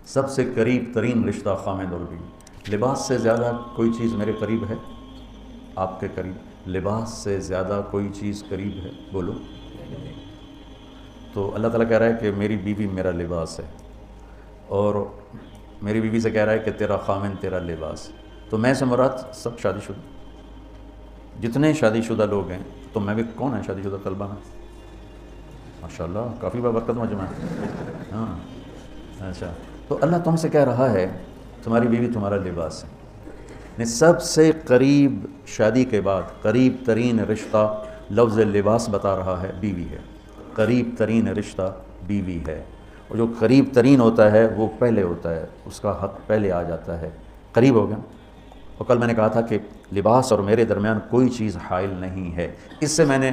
سب سے قریب ترین رشتہ خامد اور بیوی۔ لباس سے زیادہ کوئی چیز میرے قریب ہے؟ آپ کے قریب لباس سے زیادہ کوئی چیز قریب ہے؟ بولو۔ تو اللہ تعالیٰ کہہ رہا ہے کہ میری بیوی میرا لباس ہے، اور میری بیوی سے کہہ رہا ہے کہ تیرا خامن تیرا لباس۔ تو میں سے مراد سب شادی شدہ، جتنے شادی شدہ لوگ ہیں، تو میں بھی کون ہے شادی شدہ طلبہ میں؟ ماشاءاللہ کافی بابرکت مجمع ہے۔ ہاں اچھا، تو اللہ تم سے کہہ رہا ہے تمہاری بیوی تمہارا لباس ہے۔ سب سے قریب شادی کے بعد قریب ترین رشتہ لفظ لباس بتا رہا ہے بیوی ہے، قریب ترین رشتہ بیوی ہے، اور جو قریب ترین ہوتا ہے وہ پہلے ہوتا ہے، اس کا حق پہلے آ جاتا ہے، قریب ہو گیا۔ اور کل میں نے کہا تھا کہ لباس اور میرے درمیان کوئی چیز حائل نہیں ہے۔ اس سے میں نے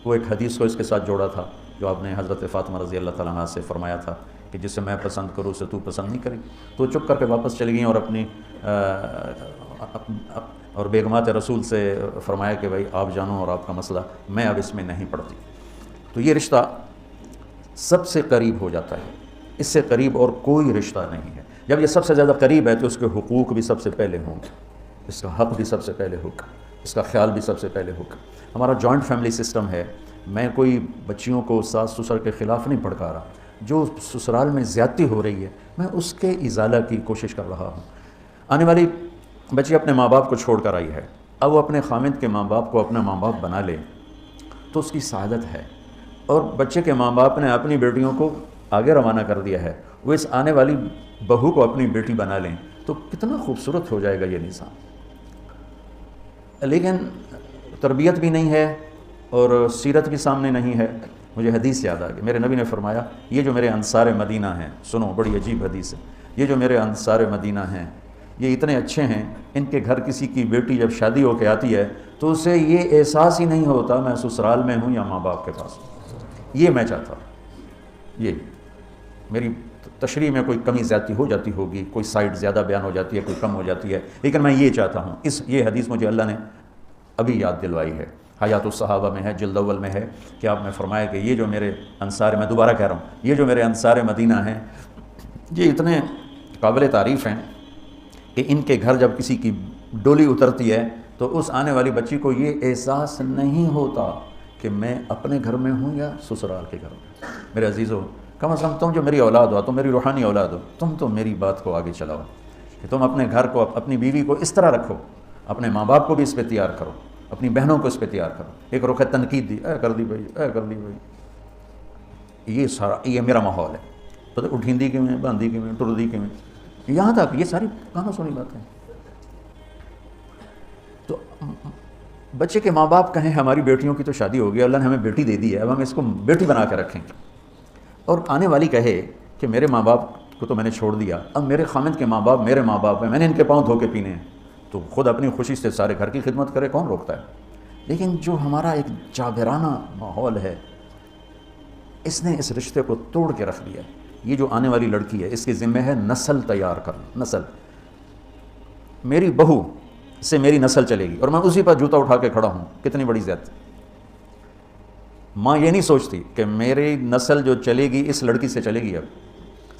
وہ ایک حدیث کو اس کے ساتھ جوڑا تھا جو آپ نے حضرت فاطمہ رضی اللہ تعالیٰ عنہا سے فرمایا تھا کہ جسے میں پسند کروں اسے تو پسند نہیں کریں۔ تو چپ کر کے واپس چلی گئیں اور اپنی اور بیگمات رسول سے فرمایا کہ بھائی آپ جانو اور آپ کا مسئلہ، میں اب اس میں نہیں پڑتی۔ تو یہ رشتہ سب سے قریب ہو جاتا ہے، اس سے قریب اور کوئی رشتہ نہیں ہے۔ جب یہ سب سے زیادہ قریب ہے تو اس کے حقوق بھی سب سے پہلے ہوں گے، اس کا حق بھی سب سے پہلے ہوگا، اس کا خیال بھی سب سے پہلے ہوگا۔ ہمارا جوائنٹ فیملی سسٹم ہے، میں کوئی بچیوں کو ساس سسر کے خلاف نہیں بھڑکا رہا، جو سسرال میں زیادتی ہو رہی ہے میں اس کے ازالہ کی کوشش کر رہا ہوں۔ آنے والی بچی اپنے ماں باپ کو چھوڑ کر آئی ہے، اب وہ اپنے خامند کے ماں باپ کو اپنا ماں باپ بنا لے تو اس کی سعادت ہے، اور بچے کے ماں باپ نے اپنی بیٹیوں کو آگے روانہ کر دیا ہے، وہ اس آنے والی بہو کو اپنی بیٹی بنا لیں تو کتنا خوبصورت ہو جائے گا یہ نظام۔ لیکن تربیت بھی نہیں ہے اور سیرت بھی سامنے نہیں ہے۔ مجھے حدیث یاد آ گئی، میرے نبی نے فرمایا یہ جو میرے انصار مدینہ ہیں، سنو بڑی عجیب حدیث ہے، یہ جو میرے انصار مدینہ ہیں یہ اتنے اچھے ہیں، ان کے گھر کسی کی بیٹی جب شادی ہو کے آتی ہے تو اسے یہ احساس ہی نہیں ہوتا میں سسرال میں ہوں یا ماں باپ کے پاس۔ یہ میں چاہتا ہوں، یہ میری تشریح میں کوئی کمی زیادتی ہو جاتی ہوگی، کوئی سائٹ زیادہ بیان ہو جاتی ہے، کوئی کم ہو جاتی ہے، لیکن میں یہ چاہتا ہوں۔ یہ حدیث مجھے اللہ نے ابھی یاد دلوائی ہے، حیات الصحابہ میں ہے، جلد اول میں ہے، کہ آپ نے فرمایا کہ یہ جو میرے انصار، میں دوبارہ کہہ رہا ہوں، یہ جو میرے انصار مدینہ ہیں یہ اتنے قابل تعریف ہیں کہ ان کے گھر جب کسی کی ڈولی اترتی ہے تو اس آنے والی بچی کو یہ احساس نہیں ہوتا کہ میں اپنے گھر میں ہوں یا سسرال کے گھر میں۔ میرے عزیزو، کم از کم تم جو میری اولاد ہو، تم میری روحانی اولاد ہو، تم تو میری بات کو آگے چلاؤ کہ تم اپنے گھر کو، اپنی بیوی کو اس طرح رکھو، اپنے ماں باپ کو بھی اس پہ تیار کرو، اپنی بہنوں کو اس پہ تیار کرو۔ ایک رخ تنقید دی، اے کر دی بھائی، اے کر دی بھائی، یہ سارا یہ میرا ماحول ہے، پتہ اٹھیندی کے میں، باندھی کے میں، ٹردی کے میں، یہاں تک یہ ساری کہاں سنی باتیں۔ تو بچے کے ماں باپ کہیں ہماری بیٹیوں کی تو شادی ہو گئی، اللہ نے ہمیں بیٹی دے دی ہے، اب ہم اس کو بیٹی بنا کے رکھیں گے، اور آنے والی کہے کہ میرے ماں باپ کو تو میں نے چھوڑ دیا، اب میرے خامند کے ماں باپ میرے ماں باپ ہیں، میں نے ان کے پاؤں دھو کے پینے ہیں، تو خود اپنی خوشی سے سارے گھر کی خدمت کرے، کون روکتا ہے؟ لیکن جو ہمارا ایک جابرانہ ماحول ہے اس نے اس رشتے کو توڑ کے رکھ دیا ہے۔ یہ جو آنے والی لڑکی ہے اس کے ذمہ ہے نسل تیار کرنا، نسل، میری بہو سے میری نسل چلے گی اور میں اسی پر جوتا اٹھا کے کھڑا ہوں، کتنی بڑی زیادتی۔ ماں یہ نہیں سوچتی کہ میری نسل جو چلے گی اس لڑکی سے چلے گی، اب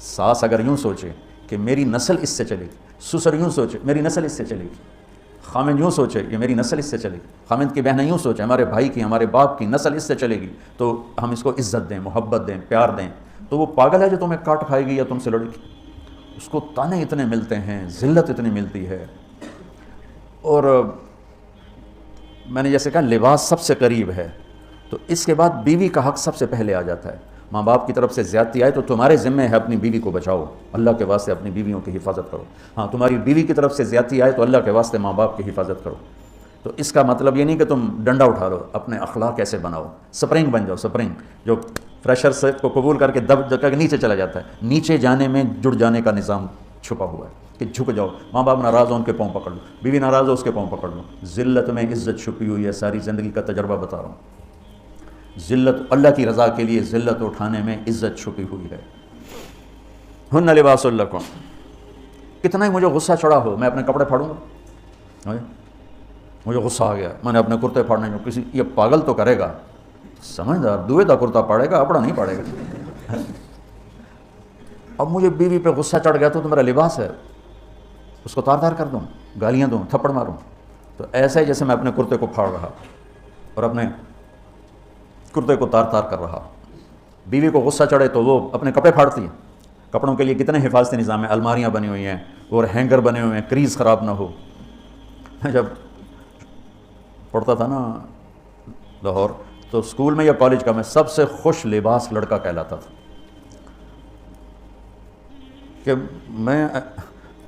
ساس اگر یوں سوچے کہ میری نسل اس سے چلے گی، سسر یوں سوچے میری نسل اس سے چلے گی، خامند یوں سوچے کہ میری نسل اس سے چلے گی، خامند کی بہنیں یوں سوچیں ہمارے بھائی کی، ہمارے باپ کی نسل اس سے چلے گی، تو ہم اس کو عزت دیں، محبت دیں، پیار دیں، تو وہ پاگل ہے جو تمہیں کاٹ کھائے گی یا تم سے لڑے گی۔ اس کو تانے اتنے ملتے ہیں، ذلت اتنی ملتی ہے۔ اور میں نے جیسے کہا لباس سب سے قریب ہے، تو اس کے بعد بیوی کا حق سب سے پہلے آ جاتا ہے۔ ماں باپ کی طرف سے زیادتی آئے تو تمہارے ذمہ ہے اپنی بیوی کو بچاؤ، اللہ کے واسطے اپنی بیویوں کی حفاظت کرو۔ ہاں تمہاری بیوی کی طرف سے زیادتی آئے تو اللہ کے واسطے ماں باپ کی حفاظت کرو۔ تو اس کا مطلب یہ نہیں کہ تم ڈنڈا اٹھا لو، اپنے اخلاق کیسے بناؤ، سپرنگ بن جاؤ، سپرنگ جو فریشر سے کو قبول کر کے دب کر کے نیچے چلا جاتا ہے، نیچے جانے میں جڑ جانے کا نظام چھپا ہوا ہے کہ جھک جاؤ، ماں باپ ناراض ہو ان کے پاؤں پکڑ لو، بیوی ناراض ہو اس کے پاؤں پکڑ لو۔ ذلت میں عزت چھپی ہوئی ہے، ساری زندگی کا تجربہ بتا رہا ہوں۔ ذلت، اللہ کی رضا کے لیے ذلت اٹھانے میں عزت چھپی ہوئی ہے۔ ہن لباس لکم، کتنا ہی مجھے غصہ چڑھا ہو میں اپنے کپڑے پھاڑوں گا، مجھے غصہ آ گیا میں نے اپنے کرتے پھاڑنے جو کسی یہ پاگل تو کرے گا، سمجھدار دوئے دا کرتا پاڑے گا، اپنا نہیں پاڑے گا۔ اب مجھے بیوی پہ غصہ چڑھ گیا تو میرا لباس ہے اس کو تار تار کر دوں، گالیاں دوں، تھپڑ ماروں؟ تو ایسا ہی جیسے میں اپنے کرتے کو پھاڑ رہا اور اپنے کرتے کو تار تار کر رہا، بیوی کو غصہ چڑھے تو وہ اپنے کپڑے پھاڑتی ہے۔ کپڑوں کے لیے کتنے حفاظتی نظام ہیں، الماریاں بنی ہوئی ہیں اور ہینگر بنے ہوئے ہیں، کریز خراب نہ ہو۔ میں جب پڑھتا تھا نا لاہور، تو اسکول میں یا کالج کا میں سب سے خوش لباس لڑکا کہلاتا تھا، کہ میں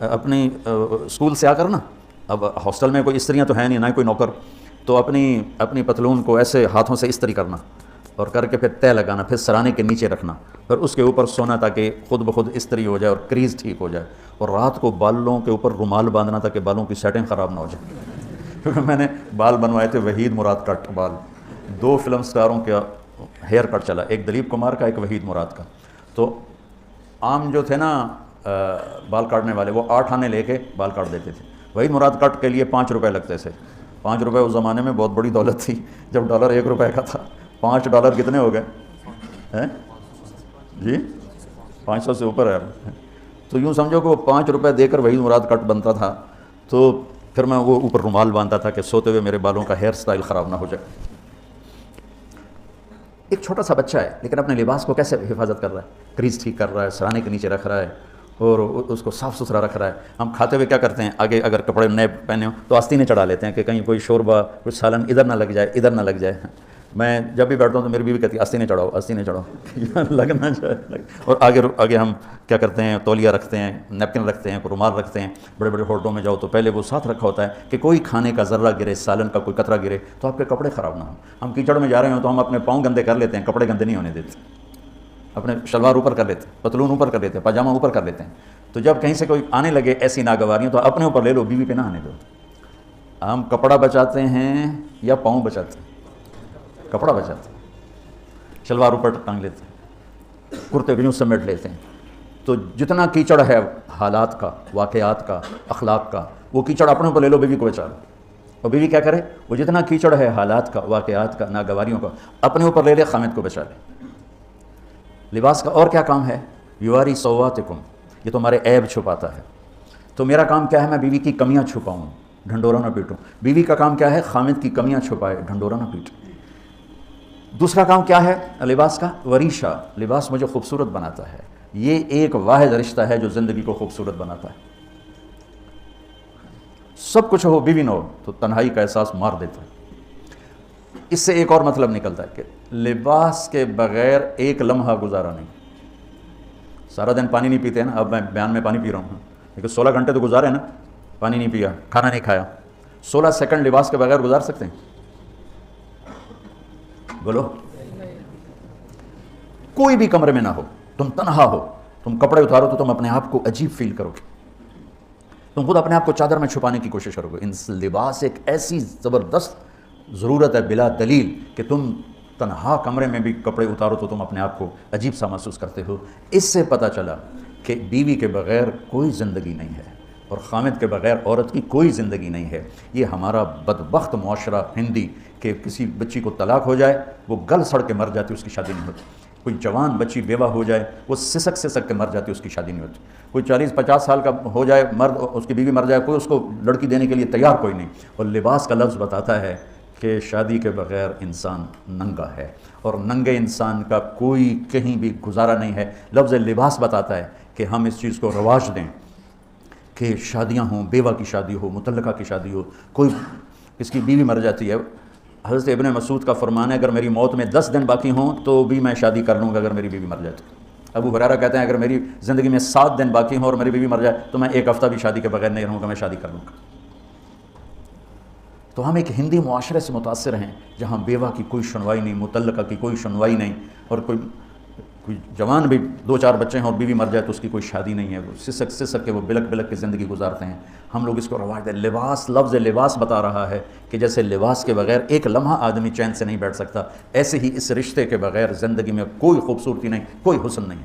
اپنی اسکول سے آ کر نا، اب ہاسٹل میں کوئی استریاں تو ہیں نہیں، نہ کوئی نوکر، تو اپنی پتلون کو ایسے ہاتھوں سے استری کرنا اور کر کے پھر تہ لگانا، پھر سرانے کے نیچے رکھنا، پھر اس کے اوپر سونا تاکہ خود بخود استری ہو جائے اور کریز ٹھیک ہو جائے، اور رات کو بالوں کے اوپر رومال باندھنا تاکہ بالوں کی سیٹنگ خراب نہ ہو جائے۔ کیونکہ میں نے بال بنوائے تھے وحید مراد کٹ بال، 2 فلم سٹاروں کا ہیئر کٹ چلا، ایک دلیپ کمار کا، ایک وحید مراد کا۔ تو عام جو تھے نا بال کاٹنے والے، وہ 8 آنے لے کے بال کاٹ دیتے تھے۔ وحید مراد کٹ کے لیے 5 روپے لگتے تھے۔ 5 روپے اس زمانے میں بہت بڑی دولت تھی، جب ڈالر 1 روپے کا تھا۔ 5 ڈالر کتنے ہو گئے ہیں جی؟ 500 سے اوپر ہے۔ تو یوں سمجھو کہ وہ 5 روپے دے کر وحید مراد کٹ بنتا تھا، تو پھر میں وہ اوپر رومال باندھتا تھا کہ سوتے ہوئے میرے بالوں کا ہیئر سٹائل خراب نہ ہو جائے۔ ایک چھوٹا سا بچہ ہے لیکن اپنے لباس کو کیسے حفاظت کر رہا ہے، کریز ٹھیک کر رہا ہے، سرانے کے نیچے رکھ رہا ہے اور اس کو صاف ستھرا رکھ رہا ہے۔ ہم کھاتے ہوئے کیا کرتے ہیں، آگے اگر کپڑے نئے پہنے ہوں تو آستینیں چڑھا لیتے ہیں کہ کہیں کوئی شوربہ، کوئی سالن ادھر نہ لگ جائے، ادھر نہ لگ جائے۔ میں جب بھی بیٹھتا ہوں تو میری بیوی کہتی ہے آستینیں چڑھاؤ، آستینیں چڑھاؤ، لگ نہ جائے۔ اور آگے ہم کیا کرتے ہیں، تولیہ رکھتے ہیں، نیپکن رکھتے ہیں، رومال رکھتے ہیں۔ بڑے بڑے ہوٹلوں میں جاؤ تو پہلے وہ ساتھ رکھا ہوتا ہے کہ کوئی کھانے کا ذرہ گرے، سالن کا کوئی قطرہ گرے تو آپ کے کپڑے خراب نہ ہوں۔ ہم کیچڑ میں جا رہے ہوں تو ہم اپنے پاؤں گندے کر لیتے ہیں، کپڑے گندے نہیں ہونے دیتے، اپنے شلوار اوپر کر لیتے ہیں، پتلون اوپر کر لیتے ہیں، پاجامہ اوپر کر لیتے ہیں۔ تو جب کہیں سے کوئی آنے لگے ایسی ناگواریاں تو اپنے اوپر لے لو، بیوی پہ نہ آنے دو۔ ہم کپڑا بچاتے ہیں یا پاؤں بچاتے ہیں؟ کپڑا بچاتے ہیں، شلوار اوپر ٹانگ لیتے ہیں، کرتے کو یوں سمیٹ لیتے ہیں۔ تو جتنا کیچڑ ہے حالات کا، واقعات کا، اخلاق کا، وہ کیچڑ اپنے اوپر لے لو، بیوی کو بچا لو۔ اور بیوی کیا کرے، وہ جتنا کیچڑ ہے حالات کا، واقعات کا، ناگواریوں کا، اپنے اوپر لے لے، خامد کو بچا لے۔ لباس کا اور کیا کام ہے، یواری سواتکم، یہ تمہارے عیب چھپاتا ہے۔ تو میرا کام کیا ہے، میں بیوی کی کمیاں چھپاؤں، ڈھنڈورا نہ پیٹوں۔ بیوی کا کام کیا ہے، خامد کی کمیاں چھپائے، ڈھنڈورا نہ پیٹے۔ دوسرا کام کیا ہے لباس کا، وریشہ، لباس مجھے خوبصورت بناتا ہے۔ یہ ایک واحد رشتہ ہے جو زندگی کو خوبصورت بناتا ہے۔ سب کچھ ہو، بیوی نہ ہو تو تنہائی کا احساس مار دیتا ہے۔ اس سے ایک اور مطلب نکلتا ہے کہ لباس کے بغیر ایک لمحہ گزارا نہیں۔ سارا دن پانی نہیں پیتے ہیں نا، اب میں بیان میں پانی پی رہا ہوں، لیکن 16 گھنٹے تو گزارے نا، پانی نہیں پیا، کھانا نہیں کھایا۔ 16 سیکنڈ لباس کے بغیر گزار سکتے ہیں؟ بولو۔ کوئی بھی کمرے میں نہ ہو، تم تنہا ہو، تم کپڑے اتارو تو تم اپنے آپ کو عجیب فیل کرو گے، تم خود اپنے آپ کو چادر میں چھپانے کی کوشش کرو گے۔ ان لباس ایک ایسی زبردست ضرورت ہے بلا دلیل کہ تم تنہا کمرے میں بھی کپڑے اتارو تو تم اپنے آپ کو عجیب سا محسوس کرتے ہو۔ اس سے پتہ چلا کہ بیوی کے بغیر کوئی زندگی نہیں ہے اور خامد کے بغیر عورت کی کوئی زندگی نہیں ہے۔ یہ ہمارا بدبخت معاشرہ ہندی کہ کسی بچی کو طلاق ہو جائے وہ گل سڑ کے مر جاتی، اس کی شادی نہیں ہوتی۔ کوئی جوان بچی بیوہ ہو جائے وہ سسک کے مر جاتی، اس کی شادی نہیں ہوتی۔ کوئی 40-50 سال کا ہو جائے مرد، اس کی بیوی مر جائے، کوئی اس کو لڑکی دینے کے لیے تیار کوئی نہیں۔ اور لباس کا لفظ بتاتا ہے کہ شادی کے بغیر انسان ننگا ہے، اور ننگے انسان کا کوئی کہیں بھی گزارا نہیں ہے۔ لفظ لباس بتاتا ہے کہ ہم اس چیز کو رواج دیں کہ شادیاں ہوں، بیوہ کی شادی ہو، مطلقہ کی شادی ہو، کوئی اس کی بیوی مر جاتی ہے۔ حضرت ابن مسعود کا فرمان ہے اگر میری موت میں 10 دن باقی ہوں تو بھی میں شادی کر لوں گا اگر میری بیوی مر جائے تو۔ ابو ہریرہ کہتے ہیں اگر میری زندگی میں 7 دن باقی ہوں اور میری بیوی مر جائے تو میں 1 ہفتہ بھی شادی کے بغیر نہیں رہوں گا، میں شادی کر لوں گا۔ تو ہم ایک ہندی معاشرے سے متاثر ہیں جہاں بیوہ کی کوئی سنوائی نہیں، مطلقہ کی کوئی سنوائی نہیں، اور کوئی جوان بھی 2-4 بچے ہیں اور بیوی مر جائے تو اس کی کوئی شادی نہیں ہے، وہ سسک کے وہ بلک کے زندگی گزارتے ہیں۔ ہم لوگ اس کو رواج دیں۔ لباس، لفظ لباس بتا رہا ہے کہ جیسے لباس کے بغیر ایک لمحہ آدمی چین سے نہیں بیٹھ سکتا، ایسے ہی اس رشتے کے بغیر زندگی میں کوئی خوبصورتی نہیں، کوئی حسن نہیں۔